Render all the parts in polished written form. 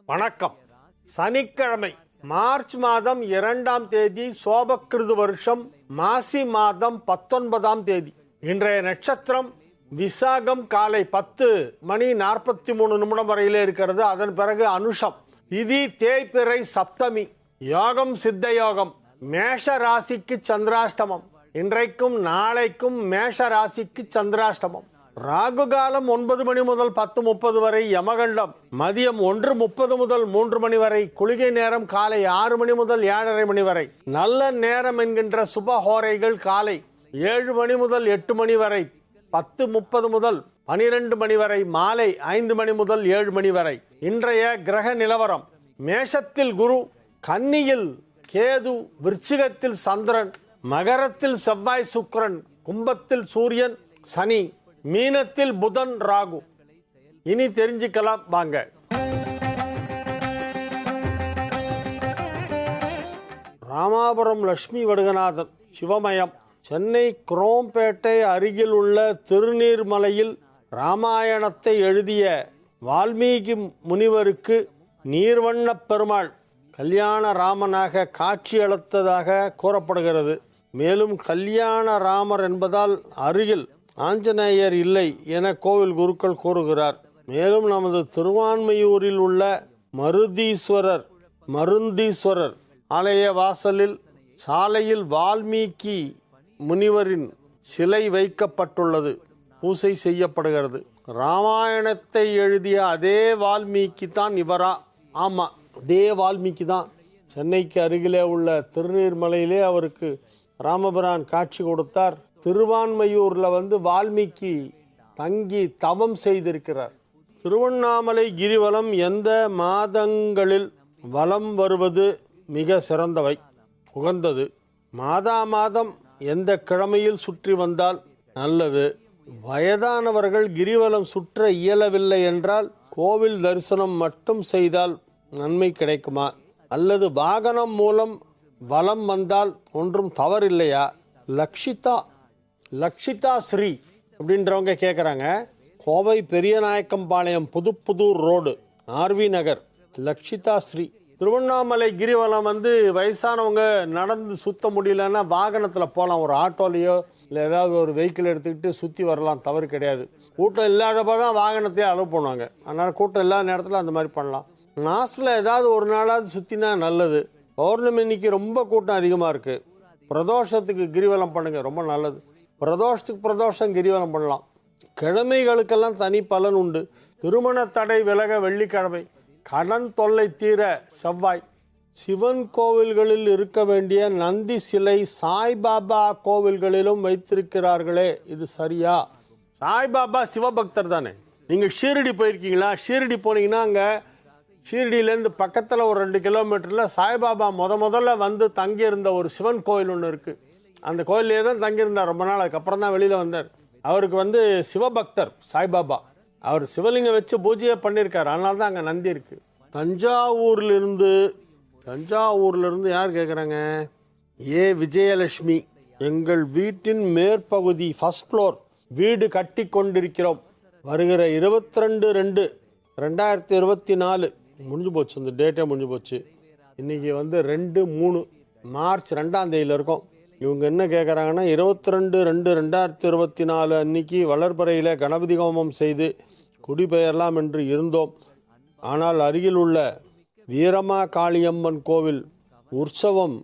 வணக்கம். சனிக்கிழமை மார்ச் மாதம் 2ஆம் தேதி சோபக்கிருது வருஷம் மாசி மாதம் 19ஆம் தேதி. இன்றைய நட்சத்திரம் விசாகம். காலை 10:43 வரையிலே இருக்கிறது. அதன் பிறகு அனுஷம். திதி தேய்பிறை சப்தமி. யோகம் சித்த யோகம். மேஷ ராசிக்கு சந்திராஷ்டமம். இன்றைக்கும் நாளைக்கும் மேஷ ராசிக்கு சந்திராஷ்டமம். ராகு காலம் 9 மணி முதல் 10:30 வரை. யமகண்டம் மதியம் 1:30 முதல் 3 மணி வரை. குளிகை நேரம் காலை 6 மணி முதல் 7:30 மணி வரை. நல்ல நேரம் என்கின்ற சுபஹோரைகள் காலை 7 மணி முதல் 8 மணி வரை, 10:30 முதல் 12 மணி வரை, மாலை 5 மணி முதல் 7 மணி வரை. இன்றைய கிரக நிலவரம்: மேஷத்தில் குரு, கன்னியில் கேது, விருச்சிகத்தில் சந்திரன், மகரத்தில் செவ்வாய் சுக்கிரன், கும்பத்தில் சூரியன் சனி, மீனத்தில் புதன் ராகு. இனி தெரிஞ்சுக்கலாம் வாங்க. ராமாபுரம் லட்சுமி வடுகநாதன் சிவமயம். சென்னை குரோம்பேட்டை அருகில் உள்ள திருநீர்மலையில் ராமாயணத்தை எழுதிய வால்மீகி முனிவருக்கு நீர்வண்ணப் பெருமாள் கல்யாண ராமனாக காட்சியளித்ததாக கூறப்படுகிறது. மேலும் கல்யாண ராமர் என்பதால் அருகில் ஆஞ்சநேயர் இல்லை என கோவில் குருக்கள் கூறுகிறார். மேலும் நமது திருவான்மையூரில் உள்ள மருந்தீஸ்வரர் ஆலய வாசலில் சாலையில் வால்மீகி முனிவரின் சிலை வைக்கப்பட்டுள்ளது. பூசை செய்யப்படுகிறது. ராமாயணத்தை எழுதிய அதே வால்மீகி தான் இவரா? ஆமாம், அதே வால்மீகி தான். சென்னைக்கு அருகிலே உள்ள திருநீர்மலையிலே அவருக்கு ராமபிரான் காட்சி கொடுத்தார். திருவான்மையூரில் வால்மீகி தங்கி தவம் செய்திருக்கிறார். திருவண்ணாமலை கிரிவலம் எந்த மாதங்களில் வலம் வருவது மிக சிறந்தவை, உகந்தது? மாதம் எந்த கிழமையில் சுற்றி வந்தால் நல்லது? வயதானவர்கள் கிரிவலம் சுற்ற இயலவில்லை என்றால் கோவில் தரிசனம் மட்டும் செய்தால் நன்மை கிடைக்குமா? அல்லது வாகனம் மூலம் வலம் வந்தால் ஒன்றும் தவறில்லையா? லக்ஷிதா ஸ்ரீ அப்படின்றவங்க கேட்குறாங்க. கோவை பெரியநாயக்கம்பாளையம் புதுப்புதூர் ரோடு, ஆர்வி நகர். லக்ஷிதா ஸ்ரீ. திருவண்ணாமலை கிரிவலம் வயசானவங்க நடந்து சுற்ற முடியலன்னா வாகனத்தில் போகலாம். ஒரு ஆட்டோலையோ இல்லை ஏதாவது ஒரு வெஹிக்கிள் எடுத்துக்கிட்டு சுற்றி வரலாம், தவறு கிடையாது. கூட்டம் இல்லாதப்போ தான் வாகனத்தையே அலோவ் பண்ணுவாங்க. அதனால் கூட்டம் இல்லாத நேரத்தில் அந்த மாதிரி பண்ணலாம். மாதத்தில் ஏதாவது ஒரு நாளாவது சுற்றினா நல்லது. பௌர்ணமி இன்னைக்கு ரொம்ப கூட்டம் அதிகமாக இருக்குது. பிரதோஷத்துக்கு கிரிவலம் பண்ணுங்கள், ரொம்ப நல்லது. பிரதோஷம் கிரிவலம் பண்ணலாம். கிழமைகளுக்கெல்லாம் தனி பலன் உண்டு. திருமண தடை விலக வெள்ளிக்கிழமை. கடன் தொல்லை தீர செவ்வாய். சிவன் கோவில்களில் இருக்க வேண்டிய நந்தி சிலை சாய்பாபா கோவில்களிலும் வைத்திருக்கிறார்களே, இது சரியா? சாய்பாபா சிவபக்தர் தானே. நீங்கள் ஷீரடி போயிருக்கீங்களா? ஷீரடி போனீங்கன்னா அங்கே ஷீரடியிலேருந்து பக்கத்தில் ஒரு 2 கிலோமீட்டரில் சாய்பாபா முதல்ல தங்கியிருந்த ஒரு சிவன் கோயில் ஒன்று இருக்குது. அந்த கோயிலே தான் தங்கியிருந்தார் ரொம்ப நாள். அதுக்கப்புறம் தான் வெளியில் வந்தார். அவருக்கு சிவபக்தர் சாய்பாபா. அவர் சிவலிங்கம் வச்சு பூஜையை பண்ணியிருக்கார். அதனால தான் அங்கே நந்தி இருக்குது. தஞ்சாவூர்லேருந்து யார் கேட்குறாங்க? விஜயலட்சுமி. எங்கள் வீட்டின் மேற்பகுதி ஃபர்ஸ்ட் ஃப்ளோர் வீடு கட்டி கொண்டிருக்கிறோம். வருகிற 22/2/2024 முடிஞ்சு போச்சு. அந்த டேட்டே முடிஞ்சு போச்சு. இன்றைக்கி 2/3 மார்ச் 2ஆம் தேதியில் இருக்கோம். இவங்க என்ன கேட்குறாங்கன்னா 22/2/2024 அன்னைக்கு வளர்பறையில் கணபதி ஹோமம் செய்து குடிபெயரலாம் என்று இருந்தோம். ஆனால் அருகில் உள்ள வீரமா காளியம்மன் கோவில் உற்சவம்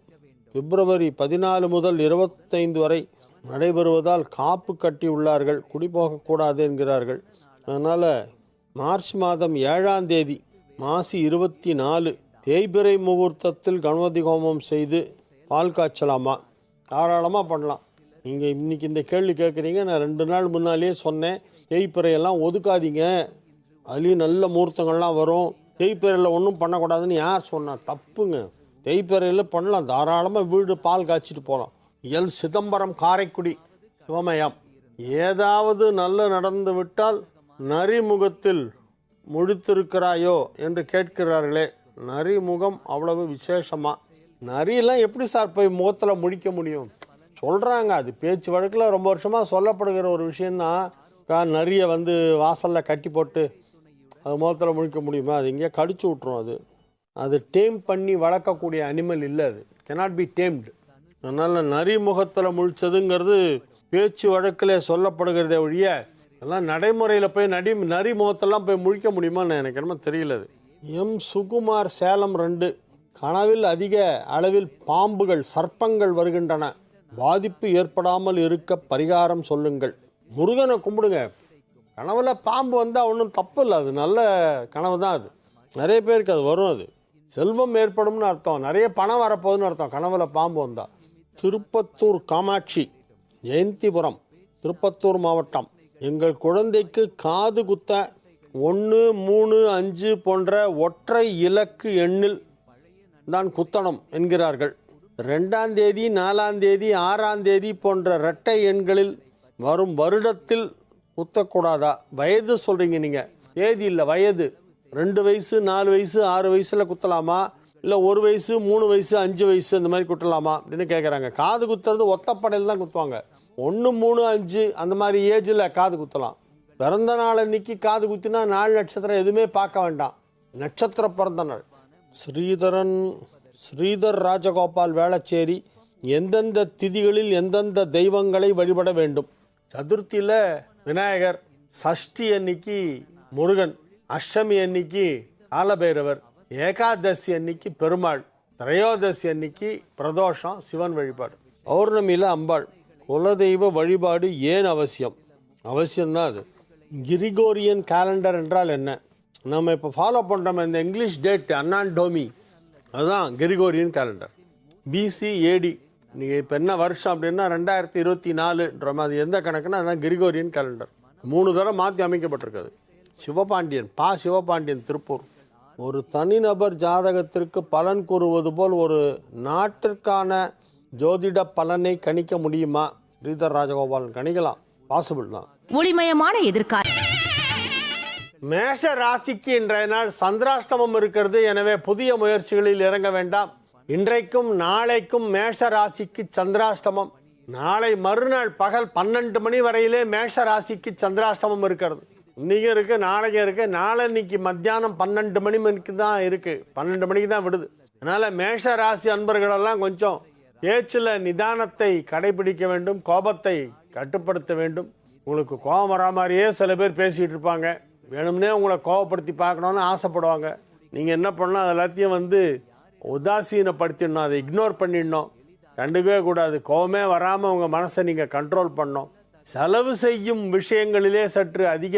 பிப்ரவரி 14 முதல் 25 வரை நடைபெறுவதால் காப்பு கட்டி உள்ளார்கள். குடிபோகக்கூடாது என்கிறார்கள். அதனால் மார்ச் மாதம் 7ஆம் தேதி மாசி 24 தேய்பிறை முகூர்த்தத்தில் கணபதி ஹோமம் செய்து பால் காய்ச்சலாமா? தாராளமாக பண்ணலாம். நீங்கள் இன்றைக்கி இந்த கேள்வி கேட்குறீங்க. நான் 2 நாள் முன்னாலேயே சொன்னேன், தேய்பிறையெல்லாம் ஒதுக்காதீங்க, அதுலேயும் நல்ல முகூர்த்தங்கள்லாம் வரும், தேய்பிறையில் ஒன்றும் பண்ணக்கூடாதுன்னு யார் சொன்னால்? தப்புங்க. தேய்பிறையில் பண்ணலாம், தாராளமாக வீடு பால் காய்ச்சிட்டு போகலாம். சிதம்பரம் காரைக்குடி சிவமயம். ஏதாவது நல்ல நடந்து விட்டால் நரிமுகத்தில் முடித்திருக்கிறாயோ என்று கேட்கிறார்களே, நரிமுகம் அவ்வளவு விசேஷமா? நரியெல்லாம் எப்படி சார் போய் முகத்தில் முடிக்க முடியும்? சொல்கிறாங்க, அது பேச்சு வழக்கில் ரொம்ப வருஷமாக சொல்லப்படுகிற ஒரு விஷயந்தான். நரியை வாசலில் கட்டி போட்டு அது முகத்தில் முழிக்க முடியுமா? அது எங்கேயா கடிச்சு விட்ரும். அது டேம் பண்ணி வளர்க்கக்கூடிய அனிமல் இல்லை. அது cannot பி டேம்டு. அதனால் நரி முகத்தில் முழிச்சதுங்கிறது பேச்சு வழக்கில் சொல்லப்படுகிறதே ஒழிய அதெல்லாம் நடைமுறையில் போய் நரி முகத்தெல்லாம் போய் முழிக்க முடியுமான்னு எனக்கு என்னமோ தெரியல. அது எம் சுகுமார் சேலம் 2. கனவில் அதிக அளவில் பாம்புகள் சர்ப்பங்கள் வருகின்றன, பாதிப்பு ஏற்படாமல் இருக்க பரிகாரம் சொல்லுங்கள். முருகனை கும்பிடுங்க. கனவுல பாம்பு வந்தால் ஒன்றும் தப்பு இல்லை, அது நல்ல கனவு தான். அது நிறைய பேருக்கு அது வரும். அது செல்வம் ஏற்படும்னு அர்த்தம், நிறைய பணம் வரப்போகுதுன்னு அர்த்தம் கனவுல பாம்பு வந்தால். திருப்பத்தூர் காமாட்சி, ஜெயந்திபுரம், திருப்பத்தூர் மாவட்டம். எங்கள் குழந்தைக்கு காது குத்த 1, 3, 5 போன்ற ஒற்றை இலக்கு எண்ணில் தான் குத்தணும் என்கிறார்கள். 2ஆம் தேதி, 4ஆம் தேதி, 6ஆம் தேதி போன்ற இரட்டை எண்களில் வரும் வருடத்தில் குத்தக்கூடாதா? வயது சொல்கிறீங்க நீங்கள், தேதி இல்லை வயது. 2 வயசு, 4 வயசு, 6 வயசில் குத்தலாமா, இல்லை 1 வயசு, 3 வயசு, 5 வயசு இந்த மாதிரி குத்தலாமா அப்படின்னு கேட்குறாங்க. காது குத்துறது ஒத்தப்படையில் தான் குத்துவாங்க. 1, 3, 5 அந்த மாதிரி ஏஜில் காது குத்தலாம். பிறந்த நாள் அன்னைக்கு காது குத்தினா நாள் நட்சத்திரம் எதுவுமே பார்க்க வேண்டாம், நட்சத்திர பிறந்த நாள். ஸ்ரீதர் ராஜகோபால், வேளச்சேரி. எந்தெந்த திதிகளில் எந்தெந்த தெய்வங்களை வழிபட வேண்டும்? சதுர்த்தியில் விநாயகர், சஷ்டி அன்னைக்கு முருகன், அஷ்டமி அன்னைக்கு காலபைரவர், ஏகாதசி அன்னைக்கு பெருமாள், திரையோதசி அன்னைக்கு பிரதோஷம் சிவன் வழிபாடு, பௌர்ணமியில் அம்பாள். குலதெய்வ வழிபாடு ஏன் அவசியம்? அவசியம்தான். அது கிரிகோரியன் கேலண்டர் என்றால் என்ன? நம்ம இப்போ ஃபாலோ பண்ணுறோம் இந்த இங்கிலீஷ் டேட் அன்னான் டோமி, அதுதான் கிரிகோரியன் கேலண்டர். BCAD நீங்கள் இப்போ என்ன வருஷம் அப்படின்னா 2024ன்ற மாதிரி எந்த கணக்குன்னா அதுதான் கிரிகோரியன் கேலண்டர். 3 தடவை மாற்றி அமைக்கப்பட்டிருக்குது. சிவபாண்டியன், சிவபாண்டியன், திருப்பூர். ஒரு தனிநபர் ஜாதகத்திற்கு பலன் கூறுவது போல் ஒரு நாட்டிற்கான ஜோதிட பலனை கணிக்க முடியுமா? ஸ்ரீதர் ராஜகோபாலன், கணிக்கலாம், பாசிபிள் தான். ஒளிமயமான எதிர்காலம். மேஷ ராசிக்கு இன்றைய நாள் சந்திராஷ்டமம் இருக்கிறது. எனவே புதிய முயற்சிகளில் இறங்க வேண்டாம். இன்றைக்கும் நாளைக்கும் மேஷ ராசிக்கு சந்திராஷ்டமம். நாளை மறுநாள் பகல் 12 மணி வரையிலே மேஷ ராசிக்கு சந்திராஷ்டமம் இருக்கிறது. இன்னைக்கு இருக்கு, நாளைக்கு இருக்கு. நாளன்னைக்கு மத்தியானம் 12 மணிக்கு தான் இருக்கு, 12 மணிக்கு தான் விடுது. அதனால மேஷ ராசி அன்பர்களெல்லாம் கொஞ்சம் பேச்சில் நிதானத்தை கடைபிடிக்க வேண்டும், கோபத்தை கட்டுப்படுத்த வேண்டும். உங்களுக்கு கோபம் வரா மாதிரியே சில பேர் பேசிகிட்டு இருப்பாங்க, வேணும்னே உங்களை கோபப்படுத்தி பார்க்கணுன்னு ஆசைப்படுவாங்க. நீங்கள் என்ன பண்ணணும், அது எல்லாத்தையும் உதாசீனப்படுத்திடணும், அதை இக்னோர் பண்ணிடணும், கண்டுக்கவே கூடாது. கோபமே வராமல் உங்கள் மனசை நீங்கள் கண்ட்ரோல் பண்ணணும். செலவு செய்யும் விஷயங்களிலே சற்று அதிக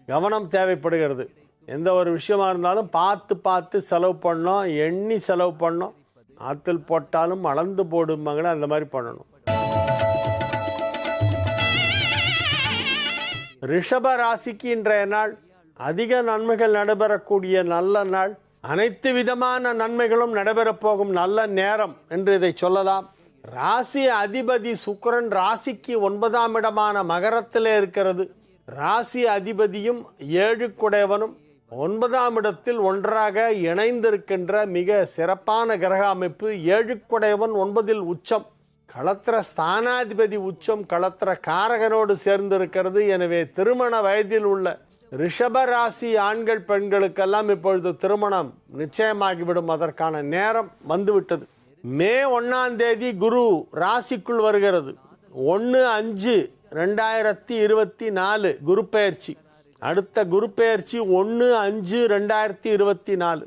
கவனம் தேவைப்படுகிறது. எந்த ஒரு விஷயமா இருந்தாலும் பார்த்து செலவு பண்ணணும், எண்ணி செலவு பண்ணணும். ஆற்றுல் போட்டாலும் அளந்து போடுமாங்களே, அந்த மாதிரி பண்ணணும். ரிஷப ராசிக்கு இன்றைய நாள் அதிக நன்மைகள் நடைபெறக்கூடிய நல்ல நாள். அனைத்து விதமான நன்மைகளும் நடைபெறப் போகும் நல்ல நேரம் என்று இதை சொல்லலாம். ராசி அதிபதி சுக்கிரன் ராசிக்கு 9ஆம் இடமான மகரத்திலே இருக்கிறது. ராசி அதிபதியும் 7 குடையவனும் 9ஆம் இடத்தில் ஒன்றாக இணைந்திருக்கின்ற மிக சிறப்பான கிரக அமைப்பு. 7 குடையவன் 9இல் உச்சம். களத்திர ஸ்தானாதிபதி உச்சம் களத்திர காரகனோடு சேர்ந்திருக்கிறது. எனவே திருமண வயதில் உள்ள ரிஷப ராசி ஆண்கள் பெண்களுக்கெல்லாம் இப்பொழுது திருமணம் நிச்சயமாகிவிடும். அதற்கான நேரம் வந்துவிட்டது. மே 1ஆம் தேதி குரு ராசிக்குள் வருகிறது. 1/5/2024 குரு பெயர்ச்சி. அடுத்த குரு பெயர்ச்சி 1/5/2024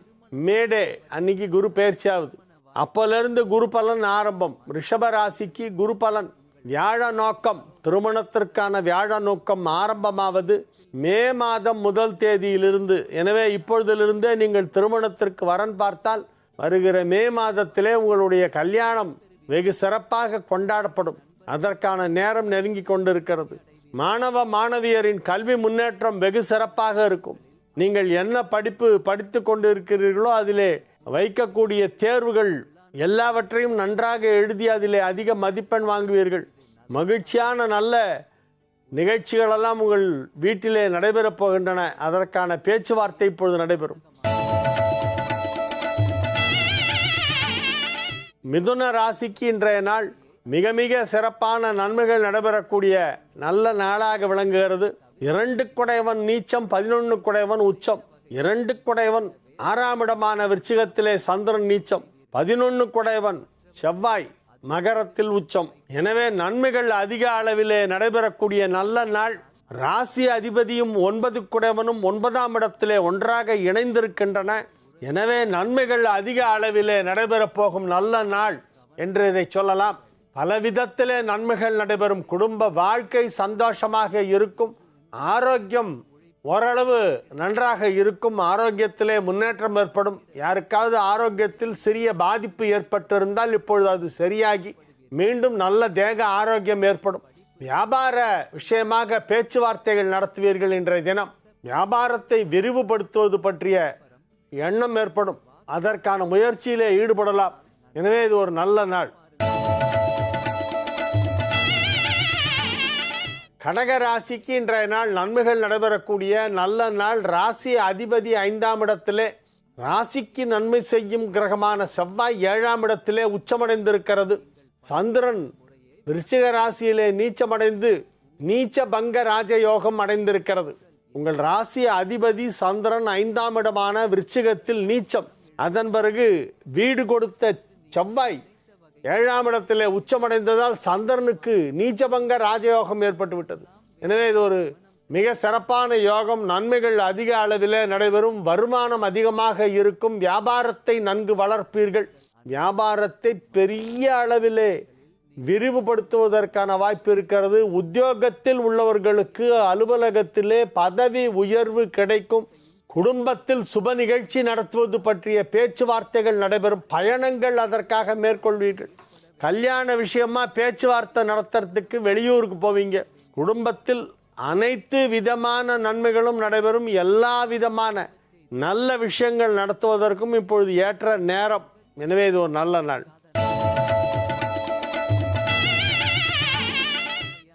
மேடே அன்னைக்கு குரு பெயர்ச்சி ஆகுது. அப்போலேருந்து குரு பலன் ஆரம்பம். ரிஷப ராசிக்கு குரு பலன் வியாழ நோக்கம், திருமணத்திற்கான வியாழ நோக்கம் ஆரம்பமாவது மே மாதம் 1 தேதியிலிருந்து. எனவே இப்பொழுதிலிருந்தே நீங்கள் திருமணத்திற்கு வரன் பார்த்தால் வருகிற மே மாதத்திலே உங்களுடைய கல்யாணம் வெகு சிறப்பாக கொண்டாடப்படும். அதற்கான நேரம் நெருங்கி கொண்டிருக்கிறது. மாணவ மாணவியரின் கல்வி முன்னேற்றம் வெகு சிறப்பாக இருக்கும். நீங்கள் என்ன படித்து கொண்டிருக்கிறீர்களோ அதிலே வைக்கக்கூடிய தேர்வுகள் எல்லாவற்றையும் நன்றாக எழுதி அதிலே அதிக மதிப்பெண் வாங்குவீர்கள். மகிழ்ச்சியான நல்ல நிகழ்ச்சிகளெல்லாம் உங்கள் வீட்டிலே நடைபெறப் போகின்றன. அதற்கான பேச்சுவார்த்தை இப்பொழுது நடைபெறும். மிதுன ராசிக்கு இன்றைய நாள் மிக மிக சிறப்பான நன்மைகள் நடைபெறக்கூடிய நல்ல நாளாக விளங்குகிறது. 2 குடையவன் நீச்சம், 11 குடையவன் உச்சம். 2 குடையவன் 6ஆம் இடமான விருச்சிகத்திலே சந்திரன் நீச்சம், 11 குடையவன் செவ்வாய் மகரத்தில் உச்சம். எனவே நன்மைகள் அதிக அளவிலே நடைபெறக்கூடிய நல்ல நாள். ராசி அதிபதியும் 9 குடையவனும் 9ஆம் இடத்திலே ஒன்றாக இணைந்திருக்கின்றன. எனவே நன்மைகள் அதிக அளவிலே நடைபெறப் போகும் நல்ல நாள் என்று இதை சொல்லலாம். பல விதத்திலே நன்மைகள் நடைபெறும். குடும்ப வாழ்க்கை சந்தோஷமாக இருக்கும். ஆரோக்கியம் ஓரளவு நன்றாக இருக்கும். ஆரோக்கியத்திலே முன்னேற்றம் ஏற்படும். யாருக்காவது ஆரோக்கியத்தில் சிறிய பாதிப்பு ஏற்பட்டிருந்தால் இப்பொழுது அது சரியாகி மீண்டும் நல்ல தேக ஆரோக்கியம் ஏற்படும். வியாபார விஷயமாக பேச்சுவார்த்தைகள் நடத்துவீர்கள். இன்றைய தினம் வியாபாரத்தை விரிவுபடுத்துவது பற்றிய எண்ணம் ஏற்படும். அதற்கான முயற்சியிலே ஈடுபடலாம். எனவே இது ஒரு நல்ல நாள். கடக ராசிக்கு இன்றைய நாள் நன்மைகள் நடைபெறக்கூடிய நல்ல நாள். ராசி அதிபதி 5ஆம் இடத்திலே, ராசிக்கு நன்மை செய்யும் கிரகமான செவ்வாய் 7ஆம் இடத்திலே உச்சமடைந்திருக்கிறது. சந்திரன் விருச்சிக ராசியிலே நீச்சமடைந்து நீச்ச பங்க ராஜயோகம் அடைந்திருக்கிறது. உங்கள் ராசி அதிபதி சந்திரன் 5ஆம் இடமான விருச்சிகத்தில் நீச்சம். அதன் பிறகு வீடு கொடுத்த செவ்வாய் 7ஆம் இடத்திலே உச்சமடைந்ததால் சந்திரனுக்கு நீச்சபங்க ராஜயோகம் ஏற்பட்டுவிட்டது. எனவே இது ஒரு மிக சிறப்பான யோகம். நன்மைகள் அதிக அளவிலே நடைபெறும். வருமானம் அதிகமாக இருக்கும். வியாபாரத்தை நன்கு வளர்ப்பீர்கள். வியாபாரத்தை பெரிய அளவிலே விரிவுபடுத்துவதற்கான வாய்ப்பு இருக்கிறது. உத்தியோகத்தில் உள்ளவர்களுக்கு அலுவலகத்திலே பதவி உயர்வு கிடைக்கும். குடும்பத்தில் சுப நிகழ்ச்சி நடத்துவது பற்றிய பேச்சுவார்த்தைகள் நடைபெறும். பயணங்கள் அதற்காக மேற்கொள்வீர்கள். கல்யாண விஷயமா பேச்சுவார்த்தை நடத்துறதுக்கு வெளியூருக்கு போவீங்க. குடும்பத்தில் அனைத்து விதமான நன்மைகளும் நடைபெறும். எல்லா விதமான நல்ல விஷயங்கள் நடத்துவதற்கும் இப்பொழுது ஏற்ற நேரம். எனவே இது ஒரு நல்ல நாள்.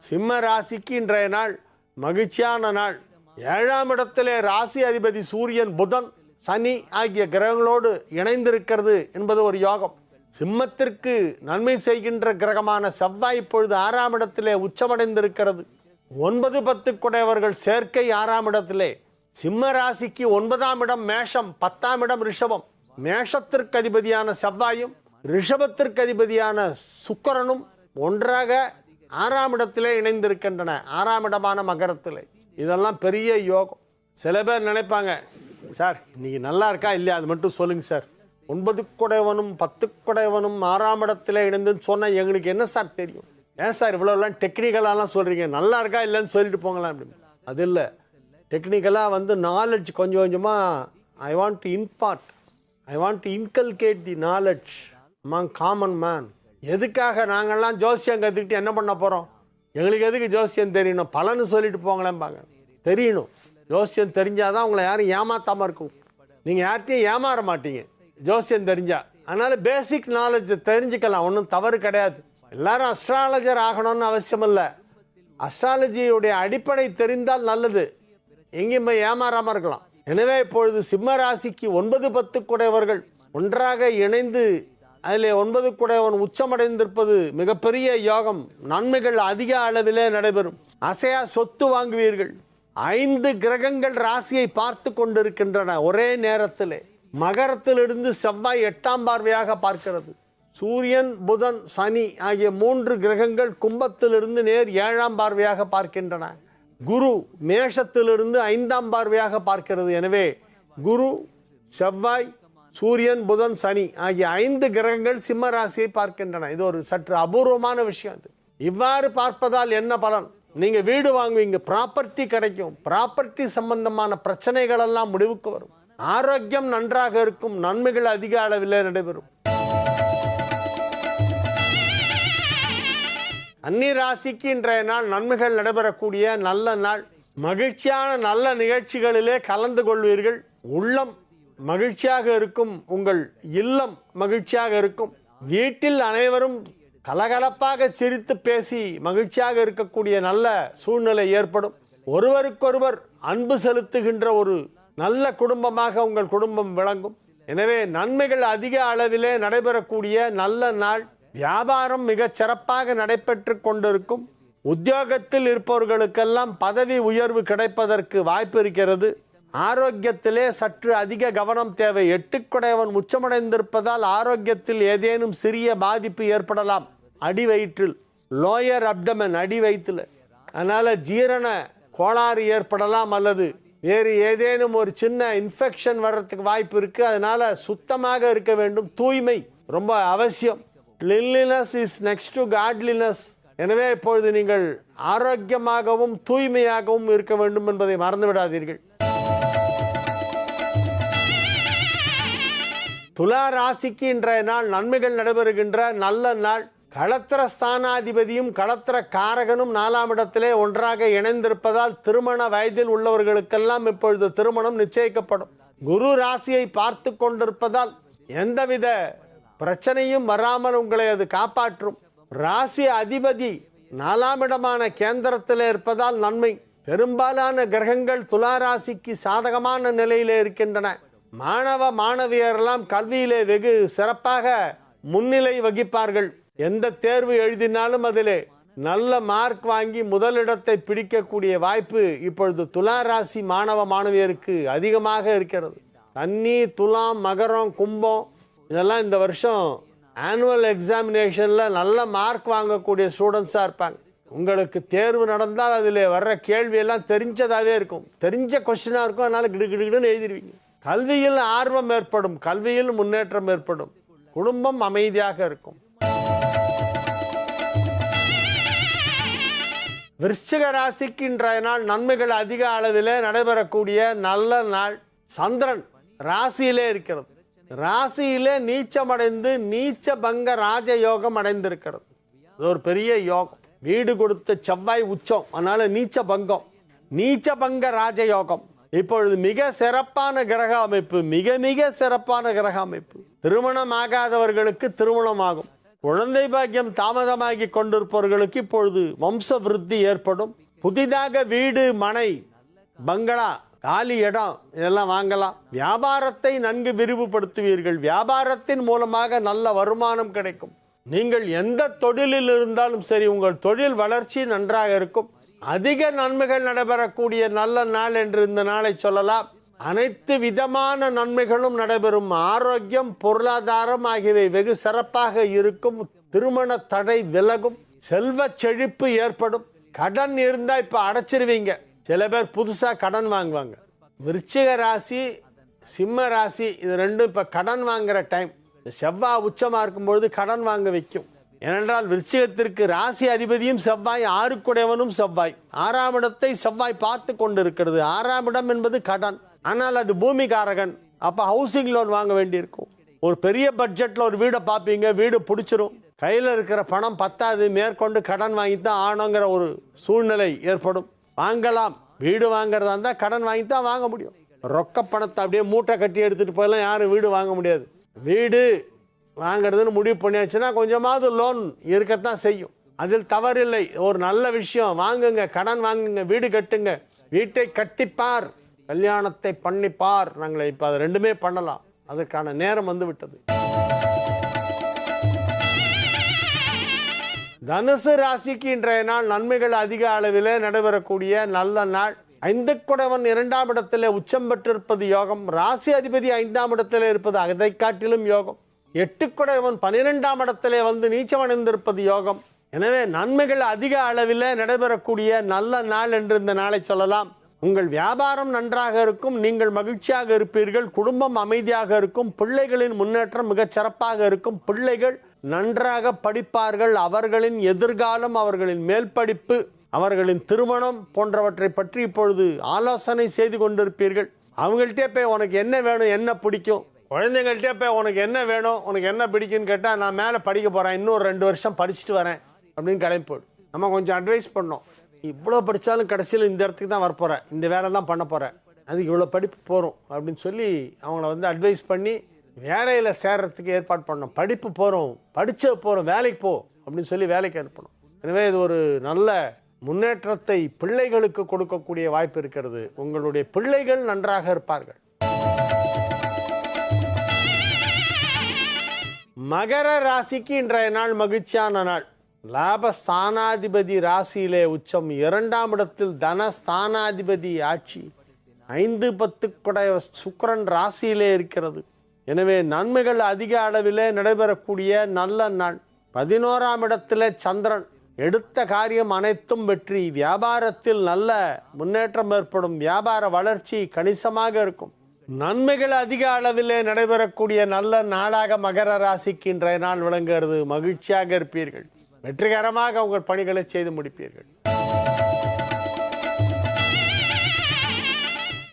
சிம்ம ராசிக்கு இன்றைய நாள் மகிழ்ச்சியான நாள். 7ஆம் இடத்திலே ராசி அதிபதி சூரியன், புதன், சனி ஆகிய கிரகங்களோடு இணைந்திருக்கிறது என்பது ஒரு யோகம். சிம்மத்திற்கு நன்மை செய்கின்ற கிரகமான செவ்வாய் இப்பொழுது 6ஆம் இடத்திலே உச்சமடைந்திருக்கிறது. 9, 10 குடையவர்கள் சேர்க்கை 6ஆம் இடத்திலே. சிம்ம ராசிக்கு 9ஆம் இடம் மேஷம், 10ஆம் இடம் ரிஷபம். மேஷத்திற்கு அதிபதியான செவ்வாயும் ரிஷபத்திற்கு அதிபதியான சுக்கிரனும் ஒன்றாக 6ஆம் இடத்திலே இணைந்திருக்கின்றன. 6ஆம் இடமான மகரத்திலே. இதெல்லாம் பெரிய யோகம். சில பேர் நினைப்பாங்க, சார் இன்னைக்கு நல்லா இருக்கா இல்லையா அது மட்டும் சொல்லுங்க சார். 9 குடையவனும் 10 குடையவனும் 6ஆம் இடத்துல இணைந்துன்னு சொன்னால் எங்களுக்கு என்ன சார் தெரியும்? ஏன் சார் இவ்வளோலாம் டெக்னிக்கலாலாம் சொல்கிறீங்க? நல்லா இருக்கா இல்லைன்னு சொல்லிட்டு போங்களாம் அப்படின்னு. அது இல்லை, டெக்னிக்கலாக நாலெட்ஜ் கொஞ்சம் கொஞ்சமாக I want to inculcate the knowledge among common man. எதுக்காக நாங்கள்லாம் ஜோசியம் கற்றுக்கிட்டு என்ன பண்ண போகிறோம்? எங்களுக்கு எதுக்கு ஜோசியம் தெரியணும்? பலன்னு சொல்லிட்டு போங்களேன்பாங்க. தெரியணும். ஜோசியம் தெரிஞ்சாதான் உங்களை யாரும் ஏமாத்தாமல் இருக்கும். நீங்கள் யார்கிட்டையும் ஏமாற மாட்டீங்க ஜோசியம் தெரிஞ்சா. அதனால் பேசிக் நாலேஜ் தெரிஞ்சுக்கலாம், ஒன்றும் தவறு கிடையாது. எல்லாரும் அஸ்ட்ராலஜர் ஆகணும்னு அவசியம் இல்லை. அஸ்ட்ராலஜியுடைய அடிப்படை தெரிந்தால் நல்லது. எங்கேயும் போய் ஏமாறாமல் இருக்கலாம். எனவே இப்பொழுது சிம்ம ராசிக்கு 9, 10 குடையவர்கள் ஒன்றாக இணைந்து அதில் 9 குடையவன் உச்சமடைந்திருப்பது மிகப்பெரிய யோகம். நன்மைகள் அதிக அளவிலே நடைபெறும். அசையா சொத்து வாங்குவீர்கள். 5 கிரகங்கள் ராசியை பார்த்து கொண்டிருக்கின்றன ஒரே நேரத்திலே. மகரத்திலிருந்து செவ்வாய் 8ஆம் பார்வையாக பார்க்கிறது. சூரியன், புதன், சனி ஆகிய 3 கிரகங்கள் கும்பத்திலிருந்து நேர் 7ஆம் பார்வையாக பார்க்கின்றன. குரு மேஷத்திலிருந்து 5ஆம் பார்வையாக பார்க்கிறது. எனவே குரு, செவ்வாய், சூரியன், புதன், சனி ஆகிய 5 கிரகங்கள் சிம்ம ராசியை பார்க்கின்றன. இது ஒரு சற்று அபூர்வமான விஷயம். இது இவ்வாறு பார்ப்பதால் என்ன பலன்? நீங்க வீடு வாங்குவீங்க, ப்ராப்பர்ட்டி கிடைக்கும். ப்ராப்பர்ட்டி சம்பந்தமான பிரச்சனைகள் எல்லாம் முடிவுக்கு வரும். ஆரோக்கியம் நன்றாக இருக்கும். நன்மைகள் அதிக அளவில் நடைபெறும். கன்னி ராசிக்கு இன்றைய நாள் நன்மைகள் நடைபெறக்கூடிய நல்ல நாள். மகிழ்ச்சியான நல்ல நிகழ்ச்சிகளிலே கலந்து கொள்வீர்கள். உள்ளம் மகிழ்ச்சியாக இருக்கும். உங்கள் இல்லம் மகிழ்ச்சியாக இருக்கும். வீட்டில் அனைவரும் கலகலப்பாக சிரித்து பேசி மகிழ்ச்சியாக இருக்கக்கூடிய நல்ல சூழ்நிலை ஏற்படும். ஒருவருக்கொருவர் அன்பு செலுத்துகின்ற ஒரு நல்ல குடும்பமாக உங்கள் குடும்பம் விளங்கும். எனவே நன்மைகள் அதிக அளவிலே நடைபெறக்கூடிய நல்ல நாள். வியாபாரம் மிகச் சிறப்பாக நடைபெற்று கொண்டிருக்கும். உத்தியோகத்தில் இருப்பவர்களுக்கெல்லாம் பதவி உயர்வு கிடைப்பதற்கு வாய்ப்பு இருக்கிறது. ஆரோக்கியத்திலே சற்று அதிக கவனம் தேவை. எட்டுக்குடையவன் உச்சமடைந்திருப்பதால் ஆரோக்கியத்தில் ஏதேனும் சிறிய பாதிப்பு ஏற்படலாம். அடி வயிற்றில், லோயர் அப்டமன், அடி வயிற்றில். அதனால் ஜீரண கோளாறு ஏற்படலாம் அல்லது வேறு ஏதேனும் ஒரு சின்ன இன்ஃபெக்ஷன் வர்றதுக்கு வாய்ப்பு இருக்குது. அதனால் சுத்தமாக இருக்க வேண்டும். தூய்மை ரொம்ப அவசியம். Cleanliness is next to godliness. எனவே இப்பொழுது நீங்கள் ஆரோக்கியமாகவும் தூய்மையாகவும் இருக்க வேண்டும் என்பதை மறந்து விடாதீர்கள். துலா ராசிக்கு இன்றைய நாள் நன்மைகள் நடைபெறுகின்ற நல்ல நாள். களத்திர ஸ்தானாதிபதியும் களத்திர காரகனும் 4ஆம் இடத்திலே ஒன்றாக இணைந்திருப்பதால் திருமண வயதில் உள்ளவர்களுக்கெல்லாம் இப்பொழுது திருமணம் நிச்சயிக்கப்படும். குரு ராசியை பார்த்து கொண்டிருப்பதால் எந்தவித பிரச்சனையும் வராமல் உங்களை அது காப்பாற்றும். ராசி அதிபதி 4ஆம் இடமான கேந்திரத்தில் இருப்பதால் நன்மை. பெரும்பாலான கிரகங்கள் துலா ராசிக்கு சாதகமான நிலையிலே இருக்கின்றன. மாணவ மாணவியரெல்லாம் கல்வியிலே வெகு சிறப்பாக முன்னிலை வகிப்பார்கள். எந்த தேர்வு எழுதினாலும் அதிலே நல்ல மார்க் வாங்கி முதலிடத்தை பிடிக்கக்கூடிய வாய்ப்பு இப்பொழுது துலா ராசி மாணவ மாணவியருக்கு அதிகமாக இருக்கிறது. கன்னி, துலாம், மகரம், கும்பம் இதெல்லாம் இந்த வருஷம் ஆனுவல் எக்ஸாமினேஷனில் நல்ல மார்க் வாங்கக்கூடிய ஸ்டூடெண்ட்ஸாக இருப்பாங்க. உங்களுக்கு தேர்வு நடந்தால் அதில் வர்ற கேள்வியெல்லாம் தெரிஞ்சதாகவே இருக்கும். தெரிஞ்ச கொஸ்டினாக இருக்கும். அதனால் கிடுகிடுன்னு எழுதிடுவீங்க. கல்வியில் ஆர்வம் ஏற்படும். கல்வியில் முன்னேற்றம் ஏற்படும். குடும்பம் அமைதியாக இருக்கும். விருச்சிக ராசிக்கு இன்றைய நாள் நன்மைகள் அதிக அளவில் நடைபெறக்கூடிய நல்ல நாள். சந்திரன் ராசியிலே இருக்கிறது. ராசியிலே நீச்சமடைந்து நீச்ச பங்க ராஜயோகம் அடைந்திருக்கிறது. இது ஒரு பெரிய யோகம். வீடு கொடுத்த செவ்வாய் உச்சம், அதனால நீச்ச பங்கம், நீச்ச பங்க ராஜயோகம். இப்பொழுது மிக சிறப்பான கிரக அமைப்பு. மிக மிக சிறப்பான கிரக அமைப்பு. திருமணம் ஆகாதவர்களுக்கு திருமணம் ஆகும். குழந்தை பாக்கியம் தாமதமாகி கொண்டிருப்பவர்களுக்கு இப்பொழுது வம்ச விருத்தி ஏற்படும். புதிதாக வீடு, மனை, பங்களா, காலி இடம் இதெல்லாம் வாங்கலாம். வியாபாரத்தை நன்கு விரிவுபடுத்துவீர்கள். வியாபாரத்தின் மூலமாக நல்ல வருமானம் கிடைக்கும். நீங்கள் எந்த தொழிலில் இருந்தாலும் சரி, உங்கள் தொழில் வளர்ச்சி நன்றாக இருக்கும். அதிக நன்மைகள் நடைபெறக்கூடிய நல்ல நாள் என்று இந்த நாளை சொல்லலாம். அனைத்து விதமான நன்மைகளும் நடைபெறும். ஆரோக்கியம், பொருளாதாரம் ஆகியவை வெகு சிறப்பாக இருக்கும். திருமண தடை விலகும். செல்வ செழிப்பு ஏற்படும். கடன் இருந்தால் இப்போ அடைச்சிருவீங்க. சில பேர் புதுசாக கடன் வாங்குவாங்க. விருச்சிக ராசி, சிம்ம ராசி இது ரெண்டும் இப்போ கடன் வாங்குகிற டைம். செவ்வாய் உச்சமாக இருக்கும்பொழுது கடன் வாங்க வைக்கும். ஏனென்றால் விருச்சிகத்திற்கு ராசி அதிபதியும் செவ்வாய், ஆறுக்குடையவனும் செவ்வாய். 6ஆம் இடத்தை செவ்வாய் பார்த்து கொண்டு இருக்கிறது. 6ஆம் இடம் என்பது கடன். ஆனால் அது பூமிகாரகன். அப்போ ஹவுசிங் லோன் வாங்க வேண்டியிருக்கும். ஒரு பெரிய பட்ஜெட்டில் ஒரு வீடை பார்ப்பீங்க. வீடு பிடிச்சிரும். கையில் இருக்கிற பணம் பத்தாது. மேற்கொண்டு கடன் வாங்கித்தான் ஆனோங்கிற ஒரு சூழ்நிலை ஏற்படும். வாங்கலாம். வீடு வாங்கிறதா இருந்தால் கடன் வாங்கித்தான் வாங்க முடியும். ரொக்க பணத்தை அப்படியே மூட்டை கட்டி எடுத்துகிட்டு போயெல்லாம் யாரும் வீடு வாங்க முடியாது. வீடு வாங்கிறதுன்னு முடிவு பண்ணியாச்சுன்னா கொஞ்சமாவது லோன் இருக்கத்தான் செய்யும். அதில் தவறில்லை. ஒரு நல்ல விஷயம். வாங்குங்க, கடன் வாங்குங்க, வீடு கட்டுங்க. வீட்டை கட்டிப்பார், கல்யாணத்தை பண்ணிப்பார். நாங்கள் இப்போ அது ரெண்டுமே பண்ணலாம். அதற்கான நேரம் வந்து விட்டது. தனுசு ராசிக்கு இன்றைய நாள் நன்மைகள் அதிக அளவில் நடைபெறக்கூடிய நல்ல நாள். 5குடையவன் 2ஆம் இடத்திலே உச்சம் பெற்றிருப்பது யோகம். ராசி அதிபதி 5ஆம் இடத்திலே இருப்பது அதை காட்டிலும் யோகம். 8குடையவன் 12ஆம் இடத்திலே வந்து நீச்சமடைந்திருப்பது யோகம். எனவே நன்மைகள் அதிக அளவில் நடைபெறக்கூடிய நல்ல நாள் என்று இந்த நாளை சொல்லலாம். உங்கள் வியாபாரம் நன்றாக இருக்கும். நீங்கள் மகிழ்ச்சியாக இருப்பீர்கள். குடும்பம் அமைதியாக இருக்கும். பிள்ளைகளின் முன்னேற்றம் மிகச் சிறப்பாக இருக்கும். பிள்ளைகள் நன்றாக படிப்பார்கள். அவர்களின் எதிர்காலம், அவர்களின் மேல் படிப்பு, அவர்களின் திருமணம் போன்றவற்றை பற்றி இப்பொழுது ஆலோசனை செய்து கொண்டிருப்பீர்கள். அவங்கள்ட்டே போய் உனக்கு என்ன வேணும், என்ன பிடிக்கும், குழந்தைங்கள்ட்டே போய் உனக்கு என்ன வேணும், உனக்கு என்ன பிடிக்குன்னு கேட்டால் நான் மேலே படிக்க போகிறேன், இன்னொரு 2 வருஷம் படிச்சுட்டு வரேன் அப்படின்னு கிளம்பி போய்டும். நம்ம கொஞ்சம் அட்வைஸ் பண்ணோம். இவ்வளோ படித்தாலும் கடைசியில் இந்த இடத்துக்கு தான் வரப்போகிறேன், இந்த வேலை தான் பண்ண போகிறேன், அதுக்கு இவ்வளோ படிப்பு போகிறோம் அப்படின்னு சொல்லி அவங்கள வந்து அட்வைஸ் பண்ணி வேலையில் சேர்றதுக்கு ஏற்பாடு பண்ணோம். படிப்பு போகிறோம், படித்த போகிறோம், வேலைக்கு போ அப்படின்னு சொல்லி வேலைக்கு அனுப்பணும். எனவே இது ஒரு நல்ல முன்னேற்றத்தை பிள்ளைகளுக்கு கொடுக்கக்கூடிய வாய்ப்பு இருக்கிறது. உங்களுடைய பிள்ளைகள் நன்றாக இருப்பார்கள். மகர ராசிக்கு இன்றைய நாள் மகிழ்ச்சியான நாள். லாபஸ்தானாதிபதி ராசியிலே உச்சம். 2ஆம் இடத்தில் தனஸ்தானாதிபதி ஆட்சி. 5 10 குடைய சுக்கிரன் ராசியிலே இருக்கிறது. எனவே நன்மைகள் அதிக அளவிலே நடைபெறக்கூடிய நல்ல நாள். 11ஆம் இடத்திலே சந்திரன். எடுத்த காரியம் அனைத்தும் வெற்றி. வியாபாரத்தில் நல்ல முன்னேற்றம் ஏற்படும். வியாபார வளர்ச்சி கணிசமாக இருக்கும். நன்மைகள் அதிக அளவிலே நடைபெறக்கூடிய நல்ல நாளாக மகர ராசிக்கு இன்றைய நாள் விளங்குகிறது. மகிழ்ச்சியாக இருப்பீர்கள். வெற்றிகரமாக உங்கள் பணிகளை செய்து முடிப்பீர்கள்.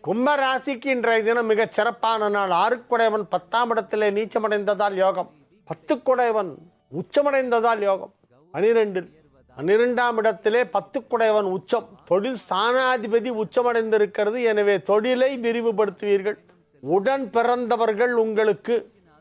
கும்ப ராசிக்கு இன்றைய தினம் மிகச் சிறப்பான நாள். 6 10ஆம் இடத்திலே நீச்சமடைந்ததால் யோகம். 10 உச்சமடைந்ததால் யோகம். 12ஆம் இடத்திலே 10 உச்சம். தொழில் ஸ்தானாதிபதி உச்சமடைந்திருக்கிறது. எனவே தொழிலை விரிவுபடுத்துவீர்கள். உடன் பிறந்தவர்கள் உங்களுக்கு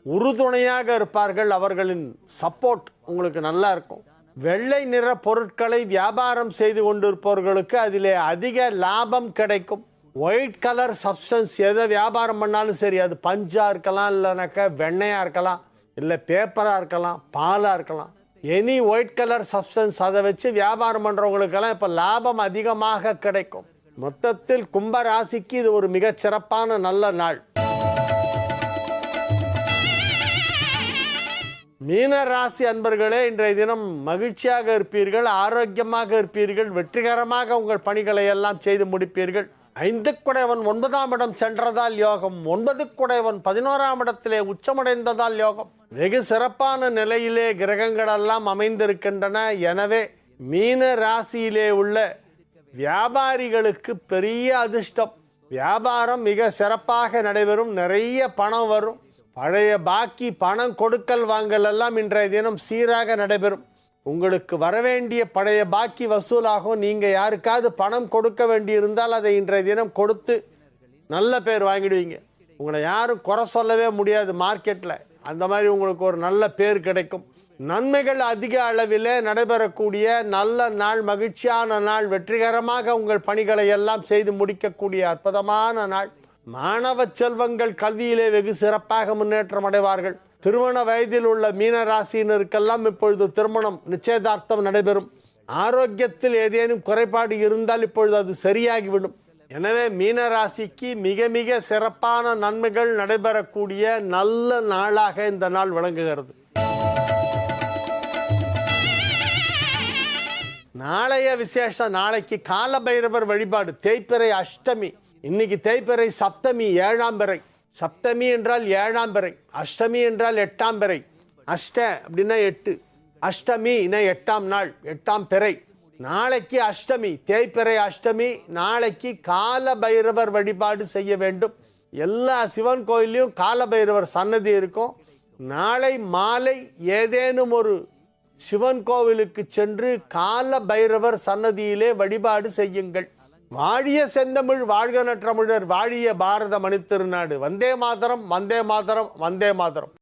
உறுதுணையாக இருப்பார்கள். அவர்களின் சப்போர்ட் உங்களுக்கு நல்லா இருக்கும். வெள்ளை நிற பொருட்களை வியாபாரம் செய்து கொண்டிருப்பவர்களுக்கு அதிலே அதிக லாபம் கிடைக்கும். ஒயிட் கலர் சப்ஸ்டன்ஸ் எதை வியாபாரம் பண்ணாலும் சரி, அது பஞ்சாக இருக்கலாம், இல்லைனாக்கா வெண்ணையாக இருக்கலாம், இல்லை பேப்பராக இருக்கலாம், பாலாக இருக்கலாம். எனி ஒயிட் கலர் சப்ஸ்டன்ஸ் அதை வச்சு வியாபாரம் பண்ணுறவங்களுக்கெல்லாம் இப்போ லாபம் அதிகமாக கிடைக்கும். மொத்தத்தில் கும்ப ராசிக்கு இது ஒரு மிகச் சிறப்பான நல்ல நாள். மீன ராசி அன்பர்களே, இன்றைய தினம் மகிழ்ச்சியாக இருப்பீர்கள். ஆரோக்கியமாக இருப்பீர்கள். வெற்றிகரமாக உங்கள் பணிகளை எல்லாம் செய்து முடிப்பீர்கள். 5 9ஆம் இடம் சென்றதால் யோகம். 9 11ஆம் இடத்திலே உச்சமடைந்ததால் யோகம். வெகு சிறப்பான நிலையிலே கிரகங்கள் எல்லாம் அமைந்திருக்கின்றன. எனவே மீன ராசியிலே உள்ள வியாபாரிகளுக்கு பெரிய அதிர்ஷ்டம். வியாபாரம் மிக சிறப்பாக நடைபெறும். நிறைய பணம் வரும். பழைய பாக்கி பணம் கொடுக்கல் வாங்கல் எல்லாம் இன்றைய தினம் சீராக நடைபெறும். உங்களுக்கு வரவேண்டிய பழைய பாக்கி வசூலாகும். நீங்கள் யாருக்காவது பணம் கொடுக்க வேண்டி இருந்தால் அதை இன்றைய தினம் கொடுத்து நல்ல பேர் வாங்கிடுவீங்க. உங்களை யாரும் குறை சொல்லவே முடியாது மார்க்கெட்டில். அந்த மாதிரி உங்களுக்கு ஒரு நல்ல பேர் கிடைக்கும். நன்மைகள் அதிக அளவிலே நடைபெறக்கூடிய நல்ல நாள். மகிழ்ச்சியான நாள். வெற்றிகரமாக உங்கள் பணிகளை எல்லாம் செய்து முடிக்கக்கூடிய அற்புதமான நாள். மாணவ செல்வங்கள் கல்வியிலே வெகு சிறப்பாக முன்னேற்றம் அடைவார்கள். திருமண வயதில் உள்ள மீன ராசியினருக்கெல்லாம் இப்பொழுது திருமணம் நிச்சயதார்த்தம் நடைபெறும். ஆரோக்கியத்தில் ஏதேனும் குறைபாடு இருந்தால் இப்பொழுது அது சரியாகிவிடும். எனவே மீன ராசிக்கு மிக மிக சிறப்பான நன்மைகள் நடைபெறக்கூடிய நல்ல நாளாக இந்த நாள் விளங்குகிறது. நாளைய விசேஷம். நாளைக்கு கால பைரவர் வழிபாடு. தேய்பிறை அஷ்டமி. இன்னைக்கு தேய்பிறை சப்தமி, 7ஆம் பிறை. சப்தமி என்றால் 7ஆம் பிறை. அஷ்டமி என்றால் 8ஆம் பிறை. அஷ்ட அப்படின்னா 8. அஷ்டமி 8ஆம் நாள், 8ஆம் பிறை. நாளைக்கு அஷ்டமி, தேய்பிறை அஷ்டமி. நாளைக்கு கால பைரவர் வழிபாடு செய்ய வேண்டும். எல்லா சிவன் கோயிலையும் கால பைரவர் சன்னதி இருக்கும். நாளை மாலை ஏதேனும் ஒரு சிவன் கோவிலுக்கு சென்று கால பைரவர் சன்னதியிலே வழிபாடு செய்யுங்கள். வாழிய செந்தமிழ், வாழ்க நற்றமிழர், வாழிய பாரத மணித்திருநாடு. வந்தே மாதரம், வந்தே மாதரம், வந்தே மாதரம்.